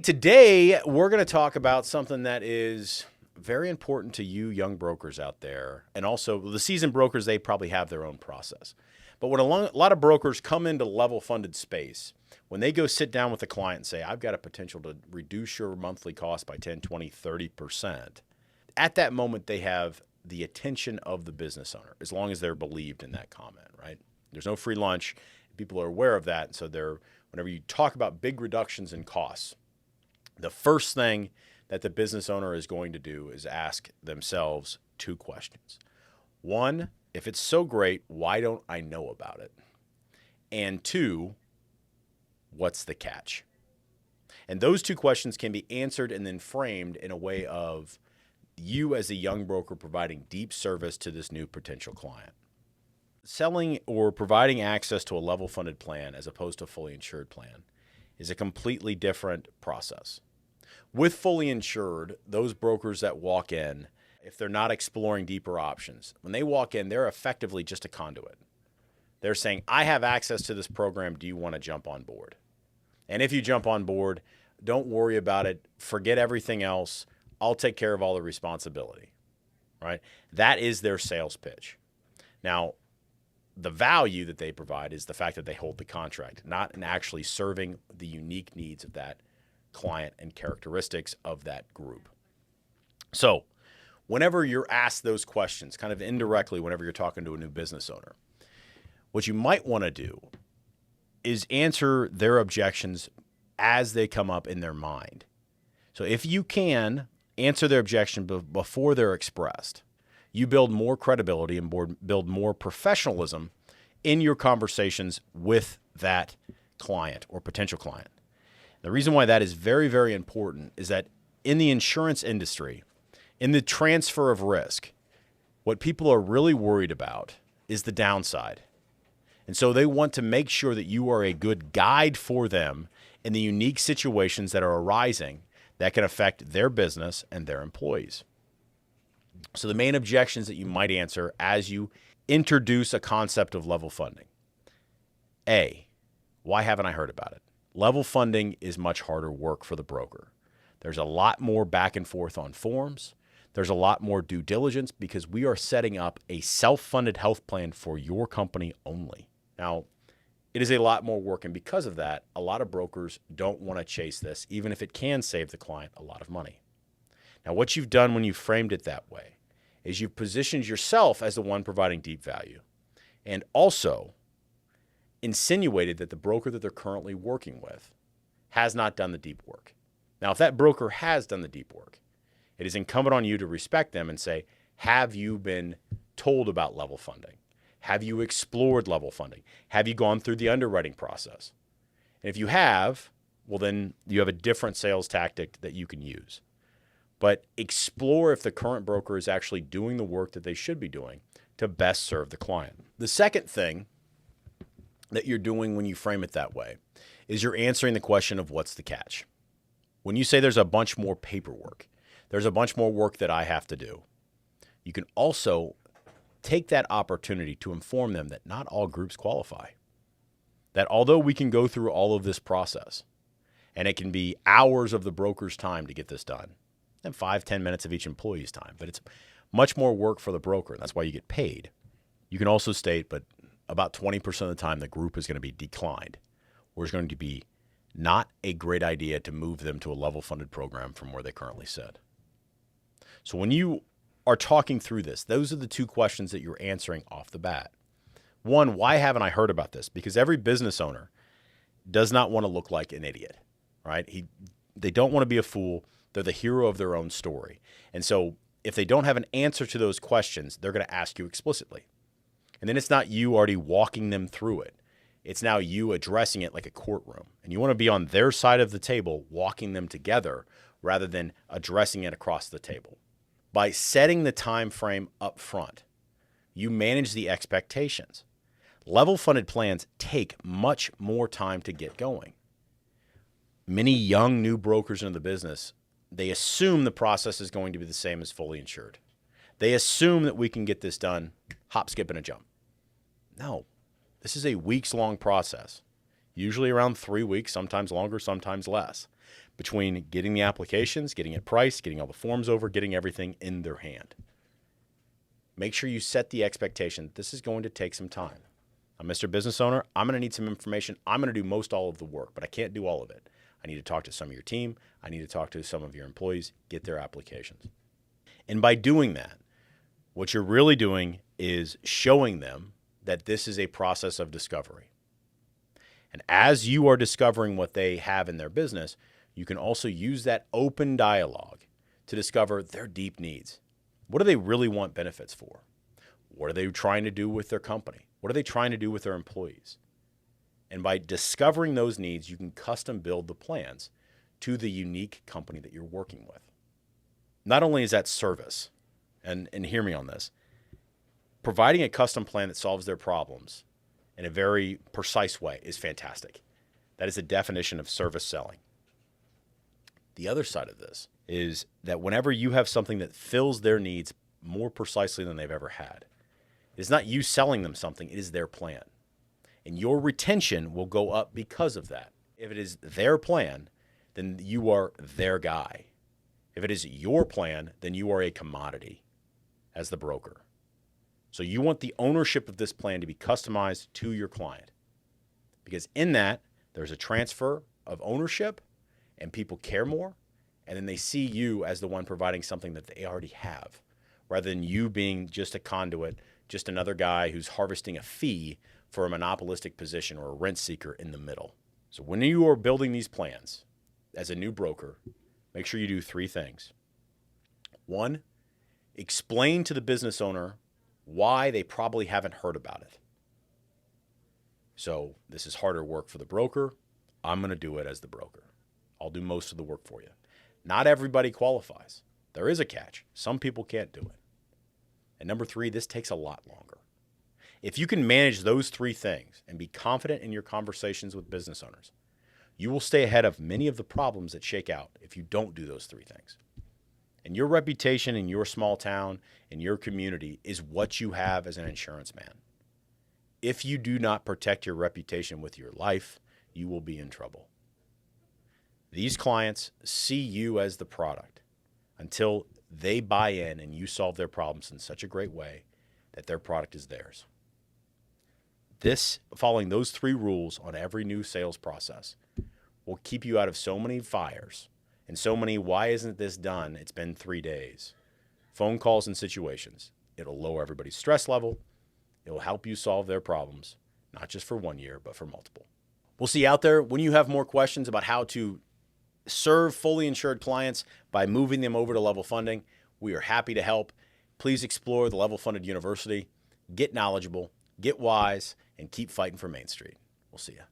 Today, we're going to talk about something that is very important to you young brokers out there. And also the seasoned brokers, they probably have their own process. But when a lot of brokers come into level funded space, when they go sit down with a client and say, I've got a potential to reduce your monthly cost by 10, 20, 30%, at that moment, they have the attention of the business owner, as long as they're believed in that comment, right? There's no free lunch. People are aware of that. And so whenever you talk about big reductions in costs, the first thing that the business owner is going to do is ask themselves two questions. One, if it's so great, why don't I know about it? And two, what's the catch? And those two questions can be answered and then framed in a way of you as a young broker providing deep service to this new potential client. Selling or providing access to a level funded plan as opposed to a fully insured plan is a completely different process. With fully insured, those brokers that walk in, if they're not exploring deeper options, when they walk in, they're effectively just a conduit. They're saying, I have access to this program. Do you want to jump on board? And if you jump on board, don't worry about it. Forget everything else. I'll take care of all the responsibility, right? That is their sales pitch. Now, the value that they provide is the fact that they hold the contract, not in actually serving the unique needs of that client and characteristics of that group. So whenever you're asked those questions, kind of indirectly, whenever you're talking to a new business owner, what you might want to do is answer their objections as they come up in their mind. So if you can answer their objection before they're expressed, you build more credibility and build more professionalism in your conversations with that client or potential client. The reason why that is very, very important is that in the insurance industry, in the transfer of risk, what people are really worried about is the downside. And so they want to make sure that you are a good guide for them in the unique situations that are arising that can affect their business and their employees. So the main objections that you might answer as you introduce a concept of level funding. A, why haven't I heard about it? Level funding is much harder work for the broker. There's a lot more back and forth on forms. There's a lot more due diligence because we are setting up a self-funded health plan for your company only. Now, it is a lot more work, and because of that, a lot of brokers don't want to chase this, even if it can save the client a lot of money. Now, what you've done when you framed it that way is you've positioned yourself as the one providing deep value and also insinuated that the broker that they're currently working with has not done the deep work. Now, if that broker has done the deep work, it is incumbent on you to respect them and say, have you been told about level funding? Have you explored level funding? Have you gone through the underwriting process? And if you have, well, then you have a different sales tactic that you can use. But explore if the current broker is actually doing the work that they should be doing to best serve the client. The second thing that you're doing when you frame it that way is you're answering the question of what's the catch. When you say there's a bunch more paperwork, there's a bunch more work that I have to do, you can also take that opportunity to inform them that not all groups qualify. That although we can go through all of this process, and it can be hours of the broker's time to get this done, and 5-10 minutes of each employee's time, but it's much more work for the broker. That's why you get paid. You can also state, but about 20% of the time, the group is going to be declined, or is going to be not a great idea to move them to a level funded program from where they currently sit. So when you are talking through this, those are the two questions that you're answering off the bat. One, why haven't I heard about this? Because every business owner does not want to look like an idiot, right? They don't want to be a fool. They're the hero of their own story. And so if they don't have an answer to those questions, they're going to ask you explicitly. And then it's not you already walking them through it. It's now you addressing it like a courtroom. And you want to be on their side of the table, walking them together rather than addressing it across the table. By setting the time frame up front, you manage the expectations. Level funded plans take much more time to get going. Many young new brokers in the business, they assume the process is going to be the same as fully insured. They assume that we can get this done, hop, skip, and a jump. No, this is a weeks-long process, usually around 3 weeks, sometimes longer, sometimes less. between getting the applications, getting it priced, getting all the forms over, getting everything in their hand. Make sure you set the expectation that this is going to take some time. I'm Mr. Business Owner. I'm going to need some information. I'm going to do most all of the work, but I can't do all of it. I need to talk to some of your team. I need to talk to some of your employees, get their applications. And by doing that, what you're really doing is showing them that this is a process of discovery. And as you are discovering what they have in their business, you can also use that open dialogue to discover their deep needs. What do they really want benefits for? What are they trying to do with their company? What are they trying to do with their employees? And by discovering those needs, you can custom build the plans to the unique company that you're working with. Not only is that service, and hear me on this, providing a custom plan that solves their problems in a very precise way is fantastic. That is the definition of service selling. The other side of this is that whenever you have something that fills their needs more precisely than they've ever had, it's not you selling them something, it is their plan. And your retention will go up because of that. If it is their plan, then you are their guy. If it is your plan, then you are a commodity as the broker. So you want the ownership of this plan to be customized to your client, because in that, there's a transfer of ownership and people care more, and then they see you as the one providing something that they already have, rather than you being just a conduit, just another guy who's harvesting a fee for a monopolistic position or a rent seeker in the middle. So when you are building these plans as a new broker, make sure you do three things. One, explain to the business owner why they probably haven't heard about it. So this is harder work for the broker. I'm going to do it as the broker. I'll do most of the work for you. Not everybody qualifies. There is a catch. Some people can't do it. And number three, this takes a lot longer. If you can manage those three things and be confident in your conversations with business owners, you will stay ahead of many of the problems that shake out if you don't do those three things. And your reputation in your small town, in your community, is what you have as an insurance man. If you do not protect your reputation with your life, you will be in trouble. These clients see you as the product until they buy in and you solve their problems in such a great way that their product is theirs. Following those three rules on every new sales process will keep you out of so many fires and so many, why isn't this done? It's been 3 days. Phone calls and situations. It'll lower everybody's stress level. It'll help you solve their problems, not just for 1 year, but for multiple. We'll see you out there. When you have more questions about how to serve fully insured clients by moving them over to level funding, we are happy to help. Please explore the Level Funded University. Get knowledgeable, get wise, and keep fighting for Main Street. We'll see you.